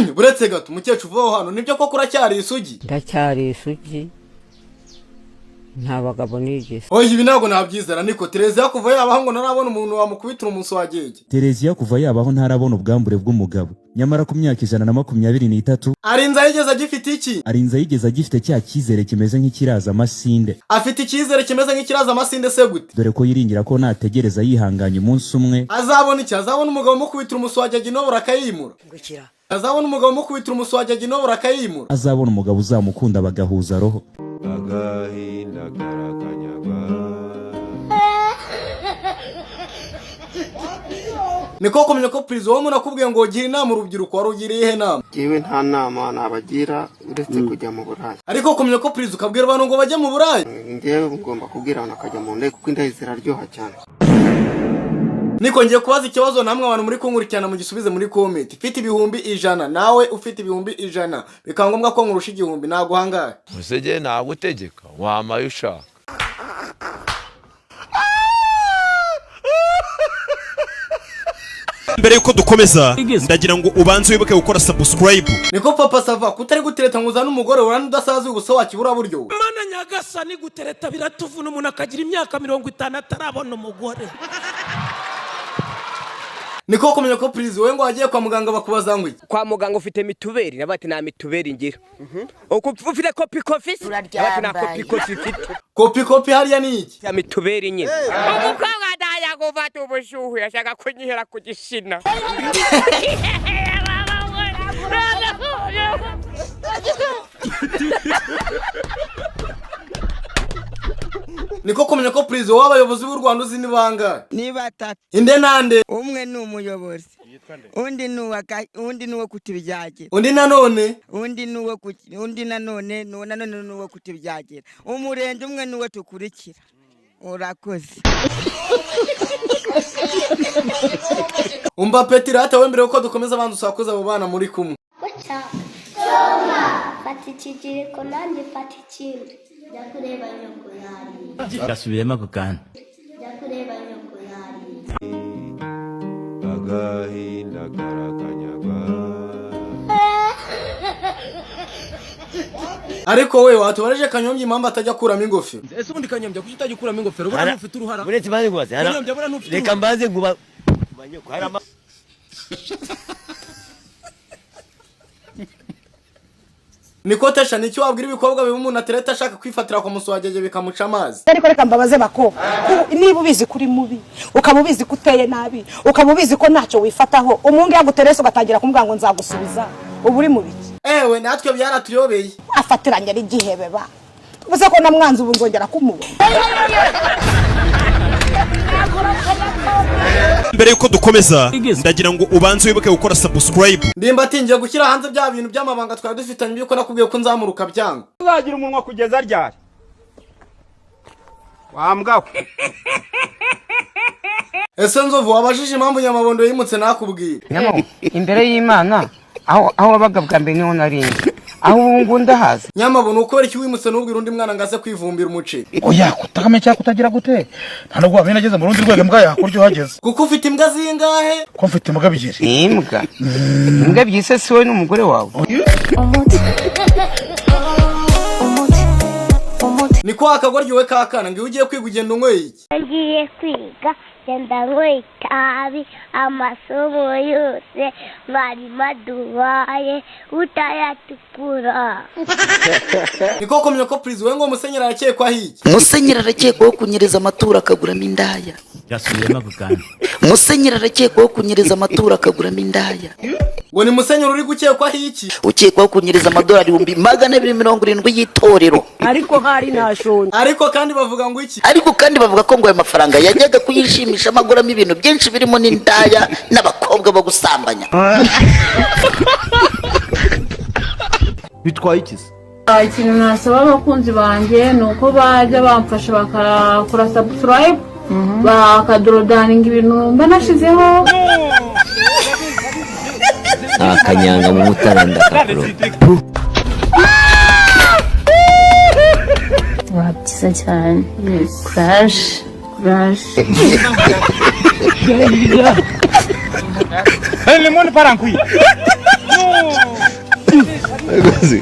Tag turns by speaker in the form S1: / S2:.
S1: buretse gato umukecuru uvaho hano nibyo koko uracyari isugi?
S2: Ndacyari isugi nta bagabo nigeze.
S1: Oya ibi ntabwo nabyizera niko Tereza kuva yabaho ngo narabona umuntu wamukubitira umunsi wagege.
S3: Tereza kuva yabaho ntarabona ubwambure bw'umugabo. Nyamara ku myaka 123
S1: arinza yigeze agifite iki?
S3: Arinza yigeze agifite cya cyizere kimeze nk'ikiraza amasinde.
S1: Afite icyizere kimeze nk'ikiraza amasinde se gute?
S3: Dore ko yiringira ko nategereza yihanganye umunsi umwe
S1: azabona iki? Azabona umugabo mukubitira umunsi wagege no burakayimura. Azabona umugabo mukubitira umunsi wagege no burakayimura.
S3: Azabona umugabo uzamukunda bagahuza roho.
S4: Agahinda karakanyagwa.
S1: Niko kumenya ko prizo wo munakubwiye ngo gira inama urubyiruko warugiriye he nama?
S5: Jewe nta nama nabagira uretse kujya mu burayi.
S1: Ariko kumenya ko prizo ukabwira abantu ngo bajye mu burayi?
S5: Ngewe ngomba kubwira abantu akajya mu ndege kuko indayi ziraryoha cyane.
S1: Niko ngiye kubaza ikibazo namwe abantu muri kunkurikirana mu gisubize muri comment. Ufite ibihumbi 100 nawe ufite ibihumbi 100 bikangombwa ko nkurusha igihumbi naguhangaye.
S4: Musege nagutegeka wamaye ushaka.
S6: Mbere yuko dukomeza ndagira ngo ubanze wibuke gukora subscribe.
S1: Niko papa sava kutari gutereta nguza n'umugore urana udasazi ubuso wakibura buryo.
S7: Mana nyagasa ni gutereta biratuvuna umuntu akagira imyaka 50 atarabona umugore.
S1: Niko kumenya ko prizo we ngo agiye kwa muganga bakubaza ngo iki?
S2: Kwa muganga ufite mituberi nabati na mituberi ngira. Ufite copy coffee? Nabati na copy coffee ufite.
S1: Copy hariya ni iki?
S2: Ya mituberi nyine. Umukobwa ndaya gufata ubushuhu yashaka kunyihera ku gishina.
S1: Niko kumenya ko prizo w'abayobozi b'u Rwanda uzi nibanga?
S2: Ni batatu.
S1: Inde nande?
S2: Umwe ni umuyobozi. Undi nuwo kutibyagira.
S1: Undi nanone?
S2: Undi nanone nuwo kutibyagira. Umurende umwe nuwo tukurikira. Urakoze.
S1: Umba Petirata we mbere uko dukomeza abantu sakuza abo bana muri kumwe.
S8: Fata ikigiriko nanjye fata ikindi. Jya kureba nyoko yari.
S9: Gasubiremo ako kana.
S8: Jya kureba nyoko yari.
S4: Agahinda karakanyagwa.
S1: Ariko we watubareje Kanyombya impamvu atajya kuramo ingofero.
S7: Ese ubundi Kanyombya kuki utajya kuramo ingofero ubona ufite uruhara?
S9: Buretse baze kubaza.
S7: Kanyombya bura ntufite.
S9: Reka mbaze nguba banyoko harama.
S1: Niko tesha nicyo wabwira ibikobwa biba umuntu atereta ashaka kwifatira ku muswagege bikamuca amazi.
S10: Ariko reka mbabaze bako niba ubizi kuri mubi ukamubizi kuteye nabi ukamubizi ko ntacyo wifataho umungu yaguterese ugatangira kumbwa ngo nzagusubiza uburi mubiki.
S1: Ewe natwe byaratuyobeye.
S10: Afatiranye ari gihebeba. Ubuze ko namwanze ubu ngongera kumubona.
S6: Mbere yuko dukomeza ndagira ngo ubanze wibuke gukora subscribe.
S1: Ndimba atingiye gushyira hanze bya bintu by'amabanga twari dufitanye byuko nakubwiye ko nzamuruka byanga.
S5: Uzagira umunwa kugeza ryari? Wambwa.
S1: Ese Nzovu wabajije impamvu Nyamabondo yimutse nakubwira?
S2: Imbere y'Imana aho wabaga bwa mbere niho narinze. Aho ngo ndahaza.
S1: Nyamabondo ukora iki wimutse n'ubwira undi mwana ngaze kwivumbira umuce?
S5: Oya kutakame cyangwa kutagira gute? Nta nubwo wamenye ageze mu rundi rwego mbwa yakuryo hageze.
S1: Kuko ufite imbwa zingahe?
S5: Ko mfite imbwa bigere.
S2: Imbwa. Imbwa byise si wowe n'umugore wawe.
S1: Niko akagoryiwe kakana ngo ugiye kwiga ugenda unyweye iki?
S8: Ngiye kwiga genda nyweye itabi amasomo yose bari madubaye utayatukura.
S1: Niko kumenya ko prizo we ngo Musenyeri arakekwaho iki?
S11: Musenyeri arakekwaho kunyereza amaturo akaguramo indaya.
S9: Gasubiremo ako kana.
S11: Musenyeri arakekwaho kunyereza amaturo akaguramo indaya.
S1: Ngo ni Musenyeri uri gukekwaho iki?
S11: Ukekwaho kunyereza amadolari 270 y'itorero.
S10: Ariko hari ntashonje.
S1: Ariko kandi bavuga ngo iki?
S11: Ariko kandi bavuga ko ngo aya mafaranga yajyaga kuyishimisha amaguramo ibintu byinshi birimo n'indaya n'abakobwa bo gusambanya.
S9: Bitwaye iki?
S12: Ikintu nasaba abakunzi banjye nuko bajya bamfasha bakakora subscribe bakadorodaninga ibintu mba nashizeho.
S9: Akanyanga mu mutaranda kakuro.
S12: Wabyiza cyane. Crash.
S5: Lemon parankui. No.
S4: Ego si.